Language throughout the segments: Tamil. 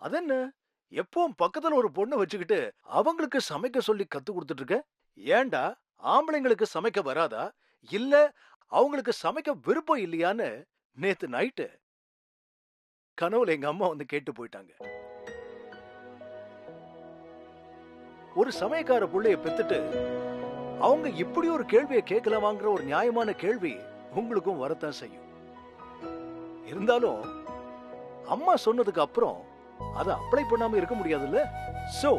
அதென்ன எப்பவும் பக்கத்துல ஒரு பொண்ணு வச்சுக்கிட்டு அவங்களுக்கு சமைக்க சொல்லி கத்து கொடுத்துட்டு இருக்க? ஏன்டா ஆம்பளைங்களுக்கு சமைக்க வராதா? இல்ல அவங்களுக்கு சமைக்க விருப்பம் இல்லையான்னு நேத்து நைட்டு கனவுல எங்க அம்மா வந்து கேட்டு போயிட்டாங்க. ஒரு சமயக்கார புள்ளைய பெத்துட்டு அவங்க இப்படி ஒரு கேள்வியை கேட்கலாமாங்கிற ஒரு நியாயமான கேள்வி உங்களுக்கும் வரத்தான் செய்யும். இருந்தாலும் அம்மா சொன்னதுக்கு அப்புறம் அதை அப்ளை பண்ணாம இருக்க முடியாதுல்ல. சோ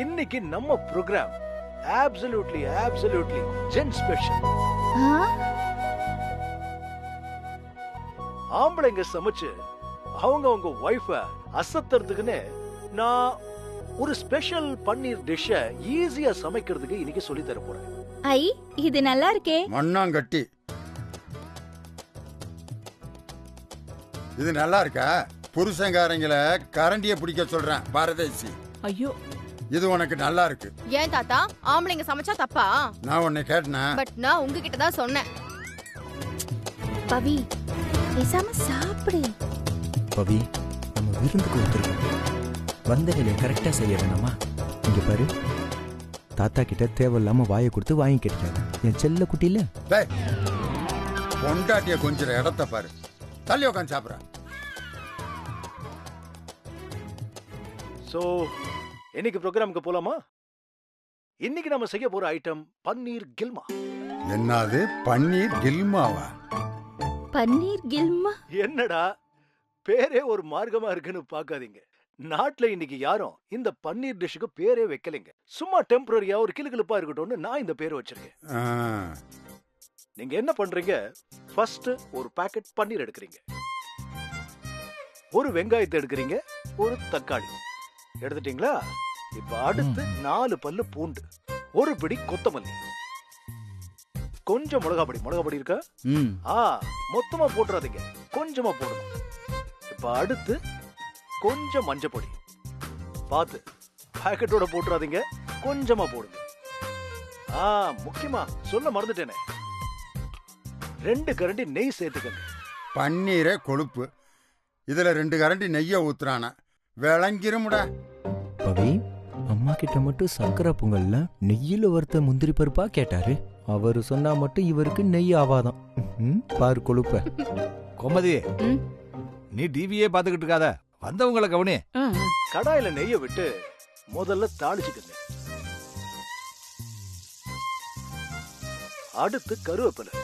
இன்னைக்கு நம்ம ப்ரோக்ராம் absolutely ஜென் ஸ்பெஷல். ஆம்பளைங்க சமைச்சு அவங்க வைஃப அசத்துறதுக்குன்னு நான் ஒரு ஸ்பெஷல் பன்னீர் டிஷ் ஈஸியா சமைக்கிறதுக்கு இன்னைக்கு சொல்லி தர போறேன். ஐ, இது நல்லா இருக்கே. மண்ணாங்கட்டி இது நல்லா இருக்கா? புருஷங்காரங்கள கரண்டிய பிடிக்க சொல்றேன் பாரதேசி. ஐயோ, இது உனக்கு நல்லா இருக்கு. ஏன் தாத்தா ஆம்பளைங்க சமைச்சா தப்பா? நான் உன்னை கேட்டனா? பட் நான் உங்ககிட்ட தான் சொன்னேன். பவி, பேசாம சாப்பிடு. பவி, நம்ம விருந்துக்கு வந்துருக்கோம். வந்த வேலையை கரெக்டா செய்ய வேணாமா? இங்க பாரு, தாத்தா கிட்ட தேவையில்லாம வாயை கொடுத்து வாங்கி கிடைக்காது. என் செல்ல குட்டியில பொண்டாட்டிய கொஞ்சம் இடத்த பாரு. தள்ளி உட்காந்து சாப்பிட. சோ இன்னைக்கு ப்ரோக்ராமுக்கு போலாமா? இன்னைக்கு நம்ம செய்ய போற ஐட்டம் பன்னீர் கில்மா. என்னது பன்னீர் கில்மாவா? பன்னீர் கில்மா என்னடா பேரே ஒரு மார்க்கமா இருக்குன்னு பாக்காதீங்க. நாட்டுல இன்னைக்கு யாரும் இந்த பன்னீர் டிஷ்ஷுக்கு பேரே வைக்கலைங்க. சும்மா டெம்பரரியா ஒரு கிளுகிளுப்பா இருக்கட்டும்னு நான் இந்த பேரை வச்சிருக்கேன். நீங்க என்ன பண்றீங்க? ஃபர்ஸ்ட் ஒரு பாக்கெட் பன்னீர் எடுக்கிறீங்க, ஒரு வெங்காயத்தை எடுக்கிறீங்க, ஒரு தக்காளி எடுத்துட்டீங்களா? இப்ப அடுத்து 4 பல்லு பூண்டு, ஒரு பிடி கொத்தமல்லி, கொஞ்சம் மிளகாப்பொடி இருக்கா? மொத்தமா போட்டுறாதீங்க, கொஞ்சமா போடணும். இப்ப அடுத்து கொஞ்சம் மஞ்சள் பொடி, பார்த்து பாக்கெட்டோட போட்டுறாதீங்க, கொஞ்சமா போடுங்க. முக்கியமா சொல்ல மறந்துட்டேனே, 2 கரண்டி நெய் சேர்த்துக்கங்க. பன்னீரே கொழுப்பு, இதுல 2 கரண்டி நெய்ய ஊத்துறான விளங்கிருமுடா. பவி, அம்மா கிட்ட மட்டும் சக்கரை பொங்கல்ல நெய்யில வறுத்த முந்திரி பருப்பா கேட்டாரு. அவரு சொன்னா மட்டும் இவருக்கு நெய் ஆவாதான். பாரு கொழுப்ப. கோமதி, நீ டிவியே பாத்துக்கிட்டு இருக்காத, வந்தவங்களை கவனி. கடாயில நெய்ய விட்டு முதல்ல தாளிச்சுக்கங்க. அடுத்து கருவேப்பிலை,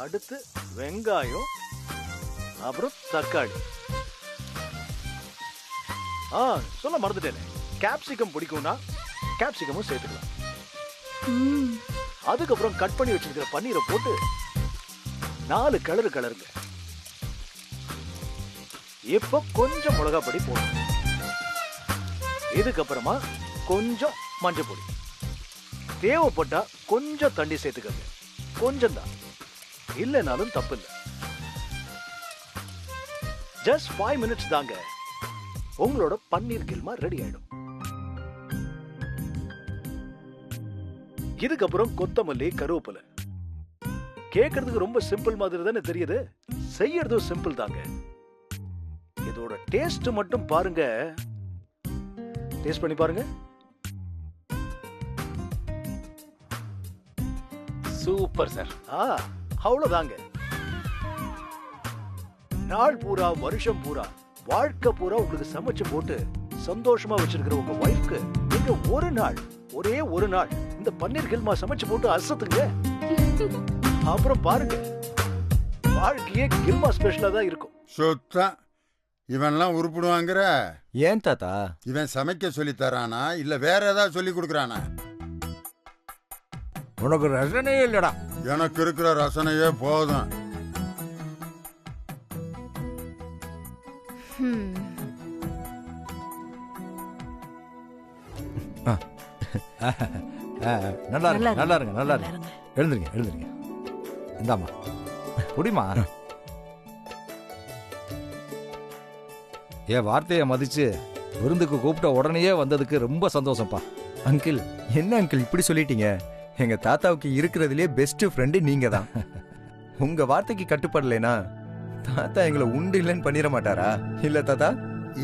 அடுத்து வெங்காயம், அப்புறம் தக்காளி. சொல்ல மறந்துட்டேனே, கேப்சிகம் பிடிக்கும்னா கேப்சிகமும் சேர்த்துக்கலாம். அதுக்கப்புறம் கட் பண்ணி வச்சிருக்கிற பன்னீரை போட்டு 4 கலருங்க. இப்ப கொஞ்சம் மிளகாப்பொடி போடணும். இதுக்கப்புறமா கொஞ்சம் மஞ்சள் பொடி, தேவைப்பட்டா கொஞ்சம் தண்ணி சேர்த்துக்கங்க. கொஞ்சம் தான், இல்லைனாலும் தப்பு இல்லை. ஜஸ்ட் 5 மினிட்ஸ் தாங்க, உங்களோட பன்னீர் கில்மா ரெடி ஆயிடும். இதுக்கப்புறம் கொத்தமல்லி, கருவேப்பிலை. கேட்கறதுக்கு ரொம்ப சிம்பிள் மாதிரி தானே தெரியுது, செய்யறதும் சிம்பிள் தாங்க. இதோட டேஸ்ட் மட்டும் பாருங்க, டேஸ்ட் பண்ணி பாருங்க. Super sir. அவ்வளவுதாங்க. நாள் பூரா, வருஷம் பூரா, வாழ்க்கை பூரா உங்களுக்கு சமைச்சு போட்டு சந்தோஷமா வச்சிருக்கிற உங்க வைஃப்க்கு நீங்க ஒரே ஒரு நாள் இந்த பன்னீர் கில்மா சமைச்சு போட்டு அசத்துங்க. அப்புறம் பாருங்க, வாழ்க்கையே கில்மா ஸ்பெஷலா தான் இருக்கும். சொத்தா இவன்லாம் உருப்பிடுவாங்கிற? ஏன் தாத்தா? இவன் சமைக்க சொல்லி தரானா இல்ல வேற ஏதாவது சொல்லி கொடுக்கறானா? உனக்கு ரசனையே இல்லடா. எனக்கு இருக்கிற ரசனையே போதும். நல்லா இருங்க. எழுந்துருங்க. இந்தாமா குடிமா. என் வார்த்தையை மதிச்சு விருந்துக்கு கூப்பிட்ட உடனே வந்ததுக்கு ரொம்ப சந்தோஷம்ப்பா. அங்கிள், என்ன அங்கிள் இப்படி சொல்லிட்டீங்க? எங்க தாத்தாவுக்கு இருக்கிறதுலே பெஸ்ட் ஃப்ரெண்டு நீங்க தான். உங்க வார்த்தைக்கு கட்டுப்படலைனா தாத்தா எங்களை உண்டு இல்லைன்னு பண்ணிட மாட்டாரா? இல்ல தாத்தா?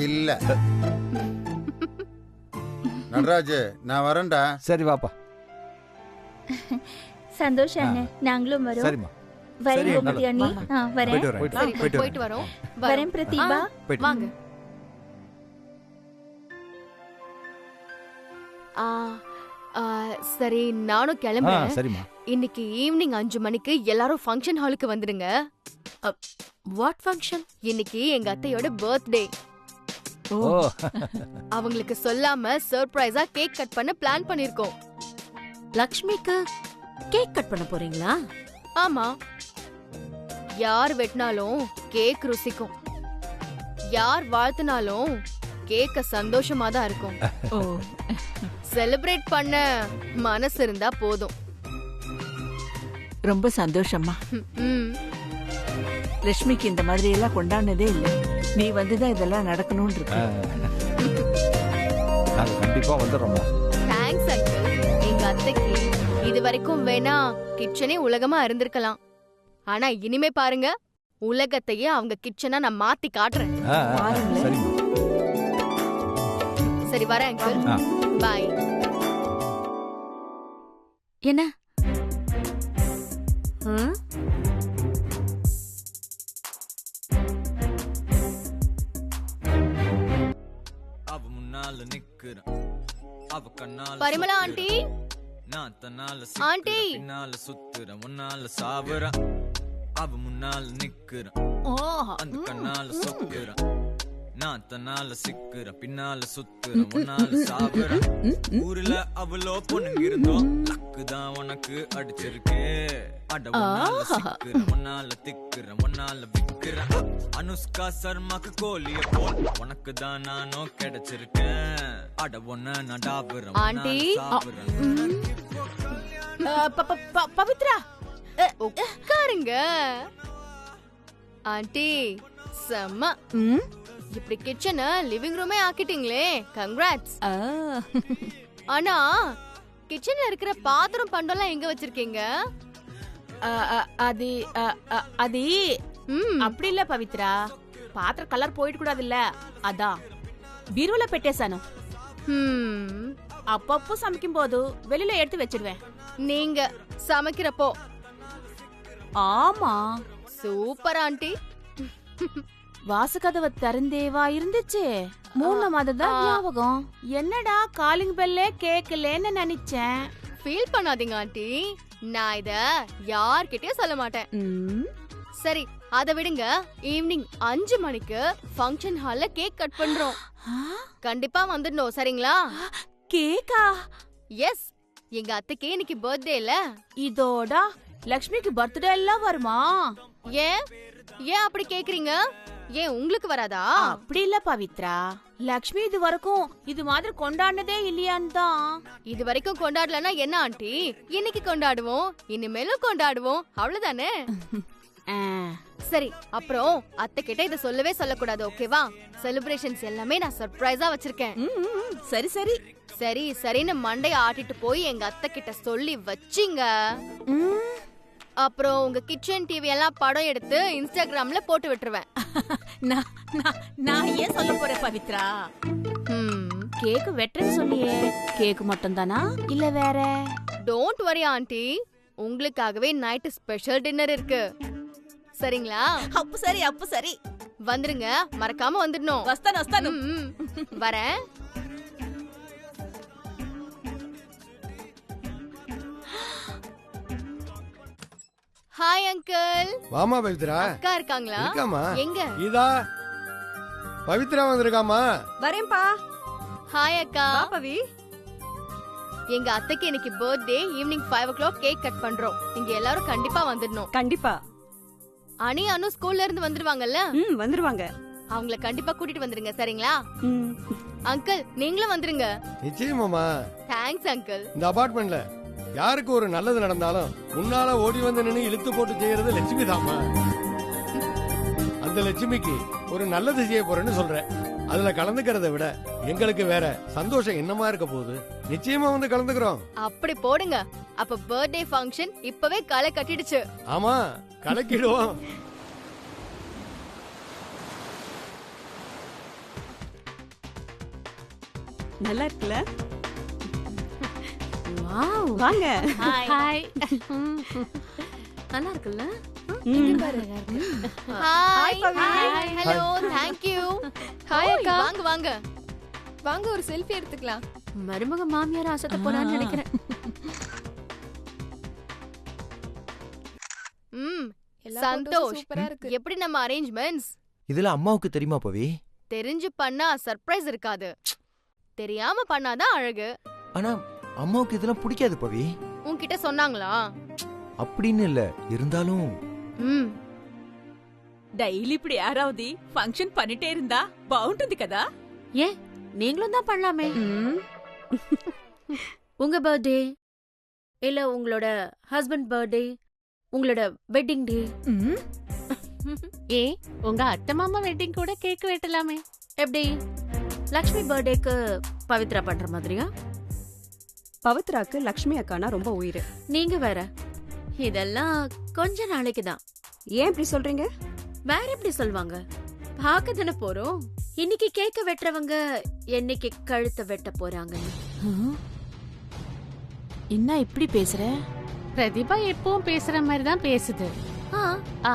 இல்ல நடராஜ், நான் வரேன்டா. சரி வாப்பா. சந்தோஷம் அண்ணே, நாங்களும் வரோம். சரிம்மா. வரேன் சரி, கோமதி அண்ணி. வரேன். போயிட்டு வரேன். சரி போயிட்டு போயிட்டு வரோம். வரேன் பிரதீபா. போயிட்டு வாங்க. ஆ, ஆ, சரி நானும் கிளம்புறேன். சரிம்மா. இன்னைக்கு ஈவினிங் 5 மணிக்கு எல்லாரும் ஃபங்க்ஷன் ஹாலுக்கு வந்துடுங்க. What function? இன்னைக்கு எங்க அத்தையோட பர்த்டே. ஓ, ஓ அவங்களுக்கு சொல்லாம சர்ப்ரைஸா கேக் கட் பண்ண பிளான் பண்ணிருக்கோம். லக்ஷ்மிக்கு கேக் கட் பண்ண போறீங்களா? ஆமா, யார் வெட்டினாலும் கேக் ருசிக்கும், யார் வாழ்த்தினாலும் கேக்க சந்தோஷமா தான் இருக்கும். ஓ, செலிப்ரேட் பண்ண மனசு இருந்தா போதும். ரொம்ப சந்தோஷம்மா. ம். லட்சுமிக்கு இந்த மாதிரி எல்லாம் கொண்டாடினதே இல்ல. நீ வந்துதான் இதெல்லாம் நடக்கணும்னு இருக்கு. நாங்க கண்டிப்பா வந்துடுறோம்மா. Thanks uncle. எங்க அத்தைக்கு இது வரைக்கும் வேணா கிச்சனே உலகமா இருந்திருக்கலாம். ஆனா இனிமே பாருங்க, உலகத்தையே அவங்க கிச்சனா நான் மாத்தி காட்டுறேன். பாருங்களேன். சரிம்மா. சரி வரேன் அங்கிள். ஆ. பாய். என்ன? ம்? பரிமளா ஆண்டி. ஆண்டி. ஓ, நான் தன்னால சிக்குற பின்னால சுத்துற முன்னால சாவுற ஊர்ல அவ்வளோ பொண்ணுங்க இருந்தோம் லக்குதான் உனக்கு அடிச்சிருக்கே அட முன்னால சிக்குற முன்னால திக்குற முன்னால விக்குற அனுஷ்கா சர்மாக்கு கோலிய போல் உனக்கு தான் நானும் கிடைச்சிருக்கேன் அட ஒன்ன நான் டாபுற ஆண்டி. பவித்ரா உட்காருங்க ஆண்டி. செம்ம. ம்? இப்படி கிச்சனை லிவிங் ரூமே ஆக்கிட்டீங்களே, கங்க்ராட்ஸ். ஆ. ஆனா கிச்சன்ல இருக்கிற பாத்திரம் பண்டம்லாம் எங்க வச்சிருக்கீங்க? அது அது ம். அப்படி இல்ல பவித்ரா, பாத்திர கலர் போயிட கூடாதுல்ல, அதான் பீரோல பெட்டேசானோ. ம். அப்பப்போ சமைக்கும் போது வெளியில எடுத்து வச்சிடுவேன். நீங்க சமைக்கிறப்போ. ஆமா, சூப்பர் ஆண்டி. வாசகதவை திறந்தேவா இருந்துச்சு. 3 மாதம் தான் ஞாபகம். என்னடா காலிங் பெல்லே கேக்கலன்னு நினைச்சேன். ஃபீல் பண்ணாதீங்க ஆண்டி, நான் இத யார்கிட்டயும் சொல்ல மாட்டேன். ம்? சரி அத விடுங்க. ஈவினிங் 5 மணிக்கு ஃபங்க்ஷன் ஹால்ல கேக் கட் பண்றோம். ஆ? கண்டிப்பா வந்துடணும், சரிங்களா? கேக்கா? எஸ், எங்க அத்தைக்கு இன்னைக்கு பர்த்டே இல்ல. இதோட லக்ஷ்மிக்கு பர்த்டே எல்லாம் வருமா? ஏன் ஏன் அப்படி கேக்குறீங்க? ஏன் உங்களுக்கு வராதா? அப்படி இல்ல பவித்ரா, லக்ஷ்மி இது வரைக்கும் இது மாதிரி கொண்டாடினதே இல்லையான்னு தான். இது வரைக்கும் கொண்டாடலன்னா என்ன ஆண்டி, இன்னைக்கு கொண்டாடுவோம், இனிமேலும் கொண்டாடுவோம், அவ்வளவுதானே. ஆ. சரி, அப்புறம் அத்தை கிட்ட இத சொல்லவே சொல்லக்கூடாது, ஓகேவா? செலிப்ரேஷன்ஸ் எல்லாமே நான் சர்ப்ரைஸா வச்சிருக்கேன். சரி சரி சரி சரின்னு மண்டைய ஆட்டிட்டு போய் எங்க அத்தை கிட்ட சொல்லி வச்சிங்க. அப்புறம் உங்க கிச்சன் டிவி எல்லாம் படம் எடுத்து இன்ஸ்டாகிராம்ல போட்டு விட்டுருவேன். நான் ஏன் சொல்ல போறேன் பவித்ரா? கேக் வெட்டுறேன்னு சொன்னியே, கேக் மட்டும் தானா இல்ல வேற? டோன்ட் வரி ஆண்டி, உங்களுக்காகவே நைட் ஸ்பெஷல் டின்னர் இருக்கு, சரிங்களா? அப்ப சரி வந்துருங்க, மறக்காம வந்துடணும். வஸ்தான் வரேன். Hi uncle. வாமா பவித்ரா. அக்கா இருக்காங்களா? இருக்காமா. எங்க? இதா பவித்ரா வந்திருக்காமா. வரேன்பா. ஹாய் அக்கா. பவி, எங்க அத்தைக்கு இன்னைக்கு birthday. Evening 5 o'clock cake cut பண்றோம். நீங்க எல்லாரும் கண்டிப்பா வந்துடணும். கண்டிப்பா. அனி அனு ஸ்கூல்ல இருந்து வந்துருவாங்கல்ல? வந்துருவாங்க. அவங்கள கண்டிப்பா கூட்டிட்டு வந்துருங்க, சரிங்களா? அங்கிள் நீங்களும் வந்துருங்க. நிச்சயமாமா. Thanks uncle. இந்த அபார்ட்மெண்ட்ல யாருக்கு ஒரு நல்லது நடந்தாலும் முன்னால ஓடி வந்து நின்னு இழுத்து போட்டு செய்யறது லட்சுமி தாமா. அந்த லட்சுமிக்கு ஒரு நல்லது செய்ய போறேன்னு சொல்றேன். அதுல கலந்துக்கிறத விட எங்களுக்கு வேற சந்தோஷம் என்னமா இருக்க போகுது. நிச்சயமா வந்து கலந்துக்கிறோம். அப்படி போடுங்க. அப்ப பர்த்டே ஃபங்க்ஷன் இப்பவே களை கட்டிடுச்சு. ஆமா, கலக்கிடுவோம். நல்லா இருக்குல்ல? வாவ் வாங்க. ஹாய் நல்லா இருக்குல்ல? Hi Pavi. Hello thank you. Hi அக்கா. வாங்க வாங்க. வாங்க ஒரு செல்ஃபி எடுத்துக்கலாம். மருமக மாமியார் ஆசைத்த போறான்னு நினைக்கிறேன். சந்தோஷ். சூப்பரா இருக்கு. எப்படி நம்ம அரேஞ்ச்மெண்ட்ஸ்? இதுல அம்மாவுக்கு தெரியுமா பவி? தெரிஞ்சு பண்ணா சர்ப்ரைஸ் இருக்காது, தெரியாம பண்ணாதான் அழகு. ஆனா அம்மாவுக்கு இதெல்லாம் பிடிக்காது பவி. உன்கிட்ட சொன்னாங்களா? அப்படின்னு இல்ல, இருந்தாலும் டெய்லி இப்படி யாராவது ஃபங்க்ஷன் பண்ணிட்டே இருந்தா బాగుంటుంది కదా? ஏன் நீங்களும் தான் பண்ணலாமே. உங்க பர்த்டே இல்ல உங்களோட ஹஸ்பண்ட் பர்த்டே, உங்களோட வெட்டிங் டே. ஏ உங்க அத்தை மாமா வெட்டிங் கூட கேக் வெட்டலாமே. எப்படி லக்ஷ்மி பர்த்டேக்கு பவித்ரா பண்ற மாதிரியா? பவித்ராக்கு லக்ஷ்மி அக்கானா ரொம்ப உயிர். நீங்க வேற, இதெல்லாம் கொஞ்ச நாளைக்கு தான். ஏன் இப்படி சொல்றீங்க? வேற எப்படி சொல்வாங்க? பார்க்க தானே போறோம். இன்னைக்கு கேக்க வெட்டுறவங்க என்னைக்கு கழுத்தை வெட்ட போறாங்கன்னு. என்ன இப்படி பேசுற? பிரதிபா எப்பவும் பேசுற மாதிரி தான் பேசுது.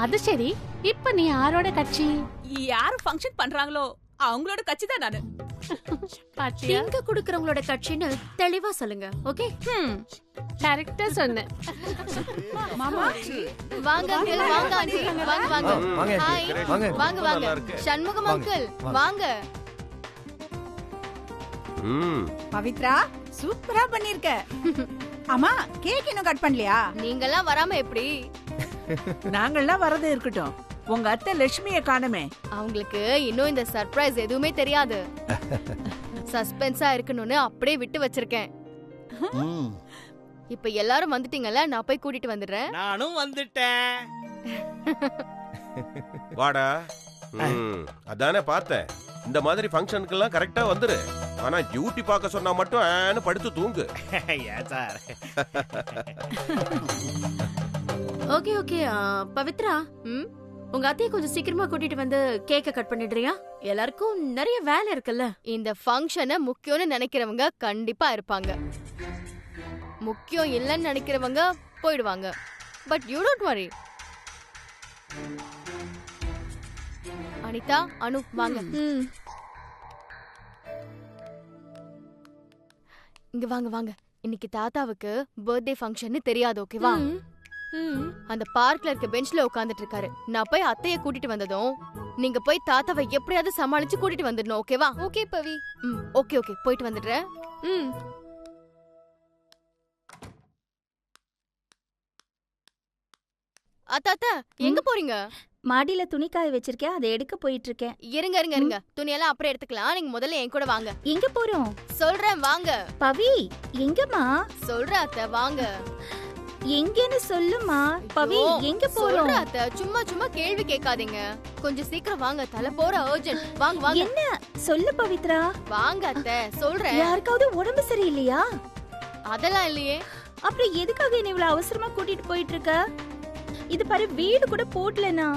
அது சரி, இப்ப நீ யாரோட கட்சி? யாரு ஃபங்க்ஷன் பண்றாங்களோ அவங்களோட கட்சி தான் நானு. நீங்க குடுக்கறவங்களோட கட்சின்னு தெளிவா சொல்லுங்க. ஓகே? கரெக்டா சொன்னேன். மாமா வாங்க அங்கிள், வாங்க ஆண்டி, வாங்க வாங்க. ஹாய், வாங்க வாங்க. சண்முகம் அங்கிள் வாங்க. பவித்ரா சூப்பரா பண்ணிருக்க. அம்மா கேக் இன்னும் கட் பண்ணலையா? நீங்கெல்லாம் வராம எப்படி? நாங்கெல்லாம் வரது இருக்கட்டும், உங்க அத்தை லட்சுமியை காணுமே. அவங்களுக்கு இன்னும் இந்த சர்ப்ரைஸ் எதுவுமே தெரியாது. சஸ்பென்ஸா இருக்கணும்னு அப்படியே விட்டு வச்சிருக்கேன். இப்ப எல்லாரும் வந்துட்டீங்கல்ல, நான் போய் கூட்டிட்டு வந்துடுறேன். நானும் வந்துட்டேன். வாடா. அதானே பார்த்தேன். இந்த மாதிரி ஃபங்க்ஷனுக்கெல்லாம் கரெக்டா வந்துரு. ஆனா டியூட்டி பார்க்க சொன்னா மட்டும் ஆன்னு படுத்து தூங்கு. ஏன் சார்? Okay okay. பவித்ரா, உங்க அத்தையை கொஞ்சம் சீக்கிரமா கூட்டிட்டு வந்து கேக்க கட் பண்ணிடுறியா? எல்லாருக்கும் நிறைய வேலை இருக்குல்ல. இந்த ஃபங்க்ஷனை முக்கியம்னு நினைக்கிறவங்க கண்டிப்பா இருப்பாங்க, முக்கியம் இல்லைன்னு நினைக்கிறவங்க போயிடுவாங்க. But you don't worry. Anitha, அனு வாங்க. இங்க வாங்க வாங்க. இன்னைக்கு தாத்தாவுக்கு பர்த்டே ஃபங்க்ஷன் தெரியாது, ஓகேவா? அந்த பார்க்ல இருக்க பெஞ்ச்ல உட்கார்ந்துட்டு இருக்காரு. நான் போய் அத்தைய கூட்டிட்டு வந்ததும் நீங்க போய் தாத்தாவை எப்படியாவது சமாளிச்சு கூட்டிட்டு வந்துடணும், ஓகேவா? ஓகே பவி. ஓகே ஓகே, போயிட்டு வந்துடுறேன். அத்தாத்தா எங்க போறீங்க? மாடியில துணி காய வச்சிருக்கேன், அதை எடுக்க போயிட்டு இருக்கேன். இருங்க இருங்க இருங்க, துணியெல்லாம் அப்புறம் எடுத்துக்கலாம். நீங்க முதல்ல என் கூட வாங்க. எங்க போறோம்? சொல்றேன் வாங்க. பவி எங்கம்மா? சொல்றேன் அத்தை, வாங்க. எங்கன்னு சொல்லுமா. பவி எங்க போறோம்? சொல்றேன் அத்தை, சும்மா சும்மா கேள்வி கேட்காதீங்க. கொஞ்சம் சீக்கிரம் வாங்க, தலை போற அர்ஜென்ட். வாங்க வாங்க. என்ன சொல்லு பவித்ரா. வாங்க அத்தை, சொல்றேன். யாருக்காவது உடம்பு சரியில்லையா? அதெல்லாம் இல்லையே. அப்புறம் எதுக்காக என்ன இவ்வளவு அவசரமா கூட்டிட்டு போயிட்டு இருக்க? இது பாரு, வீடு கூட போடலனா.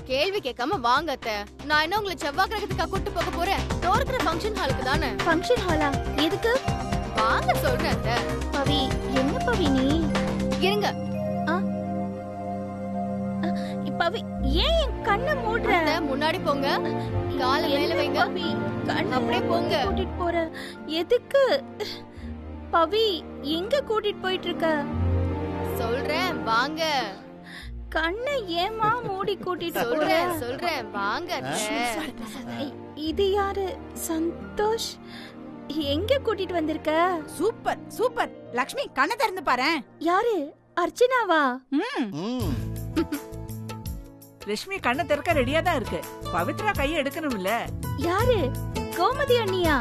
கேள்வி கேட்காம வாங்க அத்தை. நான் என்ன உங்களை செவ்வாய் கிரகத்துக்கு கூட்டு போக போறேன்? தோற்கிற ஃபங்க்ஷன் ஹாலுக்கு தானே. ஃபங்க்ஷன் ஹாலா? எதுக்கு? வாங்க சொல்றேன் அத்தை. பவி என்ன பவி நீ? இருங்க. பவி ஏன் என் கண்ணை மூடுற? முன்னாடி போங்க, காலை மேல வைங்க. பவி கண்ணை அப்படியே போங்க. கூட்டிட்டு போற எதுக்கு? பவி எங்க கூட்டிட்டு போயிட்டு இருக்க? சொல்றேன் வாங்க. கண்ணை ஏமா மூடி கூட்டிட்டு போற? சொல்றேன் வாங்க அத்தை. இது யாரு? சந்தோஷ் எங்க கூட்டிட்டு வந்திருக்க? Super super. லக்ஷ்மி கண்ணை திறந்து பாரு. யாரு? அர்ச்சனாவா? லட்சுமி கண்ணை திறக்க ரெடியா தான் இருக்கு. பவித்ரா கையை எடுக்கணும் இல்ல? யாரு? கோமதி அண்ணியா?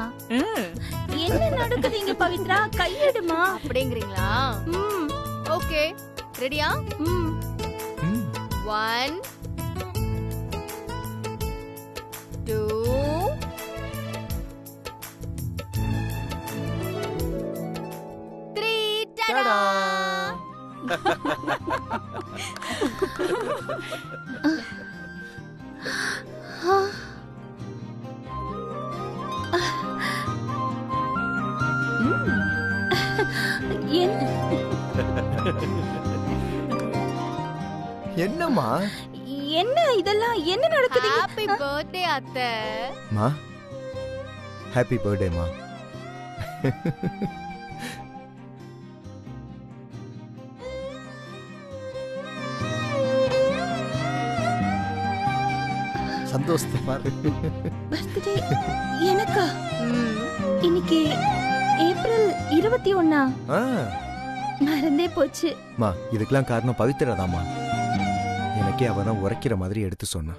என்ன நடக்குதுங்க பவித்ரா? கையெடுமா. அப்படிங்கிறீங்களா? ஓகே, ரெடியா? 1 2 3. டடா! என்னம்மா என்ன இதெல்லாம் என்ன நடக்குது? ஹாப்பி பர்த்டே அத்தை. மா ஹாப்பி பர்த்டேமா. சந்தோஷத்தை பாரு. பர்த்டே எனக்கா? இன்னைக்கு ஏப்ரல் 21. மறந்தே போச்சு. மா இதுக்கெல்லாம் காரணம் பவித்ராதாம்மா. எனக்கே அவ தான் உரைக்கிற மாதிரி எடுத்து சொன்னா.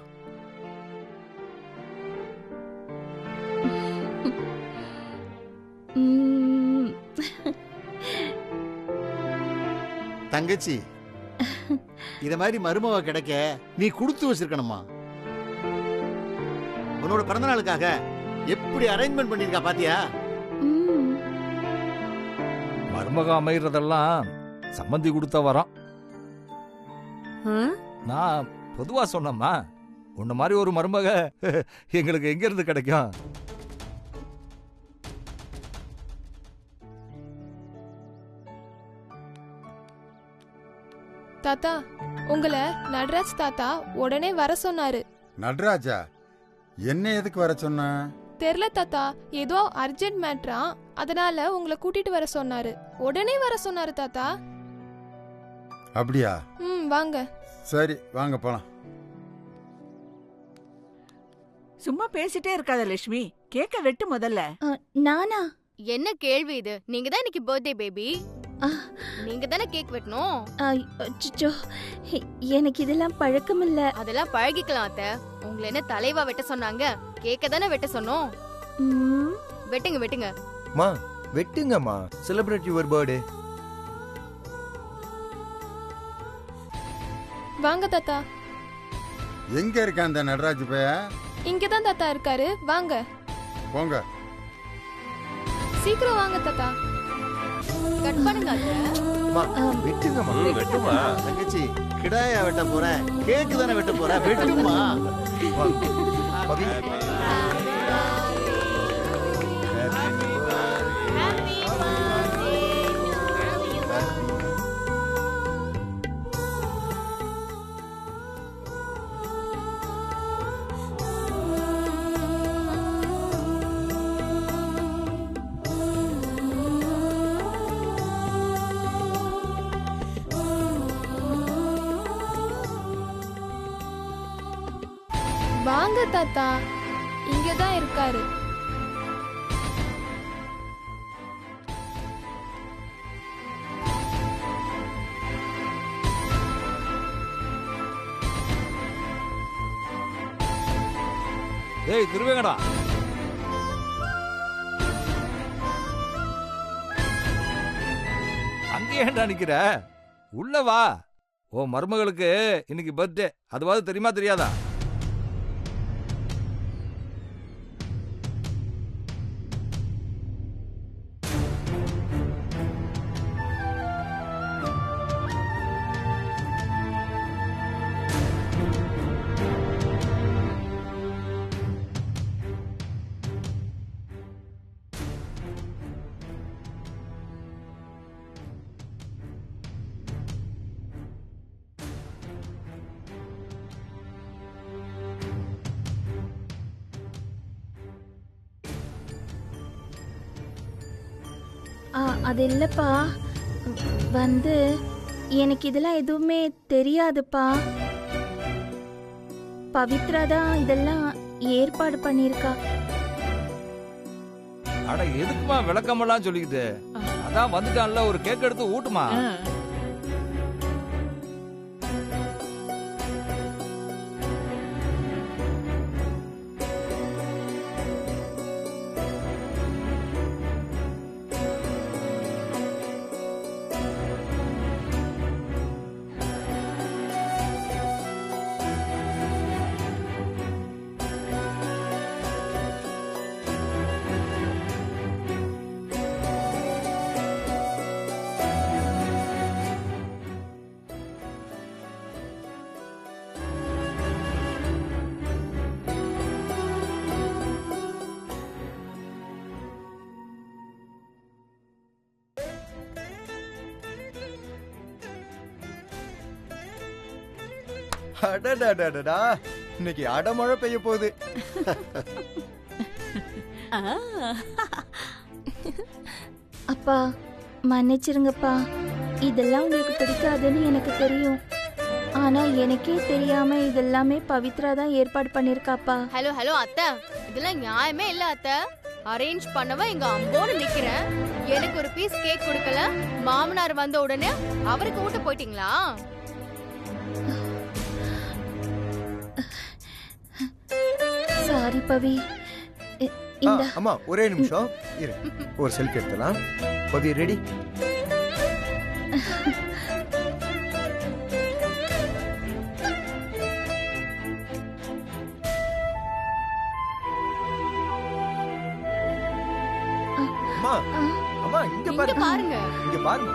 தங்கச்சி இத மாதிரி மருமவ கிடைக்க நீ கொடுத்து வச்சிருக்கணுமா? உன்னோட பிறந்த நாளுக்காக எப்படி அரேஞ்ச்மெண்ட் பண்ணிருக்கா பாத்தியா? மருமகம் அமைகிறதெல்லாம் சம்மந்தி கொடுத்த வரோம். நான் பொதுவா சொன்னம்மா, உன்ன மாதிரி ஒரு மருமக எங்களுக்கு எங்க இருந்து கிடைக்கும்? தாத்தா, உங்களை நடராஜ் தாத்தா உடனே வர சொன்னாரு. நடராஜா என்ன எதுக்கு வர சொன்ன? தெரியல தாத்தா, ஏதோ அர்ஜென்ட் மேட்ரா, அதனால உங்களை கூட்டிட்டு வர சொன்னாரு. உடனே வர சொன்னாரு தாத்தா. அப்படியா? வாங்க. சரி வாங்க போலாம். சும்மா பேசிட்டே இருக்காத லட்சுமி, கேக்க வெட்டு முதல்ல. நானா? என்ன கேள்வி இது? நீங்க தான் இன்னைக்கு பர்த்டே பேபி, நீங்க தானே கேக் வெட்டணும். அச்சோ, எனக்கு இதெல்லாம் பழக்கம் இல்ல. அதெல்லாம் பழகிக்கலாம் அத்தை. உங்களை என்ன தலைவா வெட்ட சொன்னாங்க? கேக்க தானே வெட்ட சொன்னோம். வெட்டுங்க வெட்டுங்க. மா வெட்டுங்கம்மா, செலிப்ரேட் யுவர் பர்த்டே. வாங்க தாத்தா. எங்க இருக்க அந்த நடராஜ் பைய? இங்கதான் தாத்தா இருக்காரு, வாங்க போங்க. சீக்கிரம் வாங்க தாத்தா. கட் பண்ணுங்க வெட்டுங்கம்மா. வெட்டுமா தங்கச்சி, கிடாயா வெட்ட போற, கேக்கு தானே வெட்ட போற, வெட்டுமா. வாங்க தாத்தா, இங்கதான் இருக்காரு. ஏய் திருவேங்கடா, அங்கே ஏன்டா நிக்கிற? உள்ள வா. ஓ மருமகளுக்கு இன்னைக்கு பர்த்டே, அதுவாது தெரியுமா தெரியாதா? அது இல்லப்பா, எனக்கு இதெல்லாம் எதுவுமே தெரியாதுப்பா. பவித்ரா தான் இதெல்லாம் ஏற்பாடு பண்ணிருக்கா. அட எதுக்குமா விளக்கமெல்லாம் சொல்லிக்கிட்டு? அதான் வந்துட்டான்ல, ஒரு கேக் எடுத்து ஊட்டுமா. அடடடடடா, இன்னைக்கு அடமழை பெய்ய போகுது. அப்பா மன்னிச்சிருங்கப்பா, இதெல்லாம் உங்களுக்கு பிடிக்காதுன்னு எனக்கு தெரியும். ஆனா எனக்கே தெரியாம இதெல்லாமே பவித்ரா தான் ஏற்பாடு பண்ணிருக்காப்பா. ஹலோ ஹலோ அத்தை, இதெல்லாம் நியாயமே இல்ல அத்தை. அரேஞ்ச் பண்ணவ எங்க அம்போன்னு நிக்கிறேன். எனக்கு ஒரு பீஸ் கேக் கொடுக்கல, மாமனார் வந்த உடனே அவருக்கு ஊட்ட போயிட்டீங்களா? சாரி பவி. அம்மா ஒரே நிமிஷம் இரு, ஒரு செல்ஃபி எடுத்துலாம். பவி ரெடி? அம்மா அம்மா இங்க பாருங்க, இங்க பாருங்க.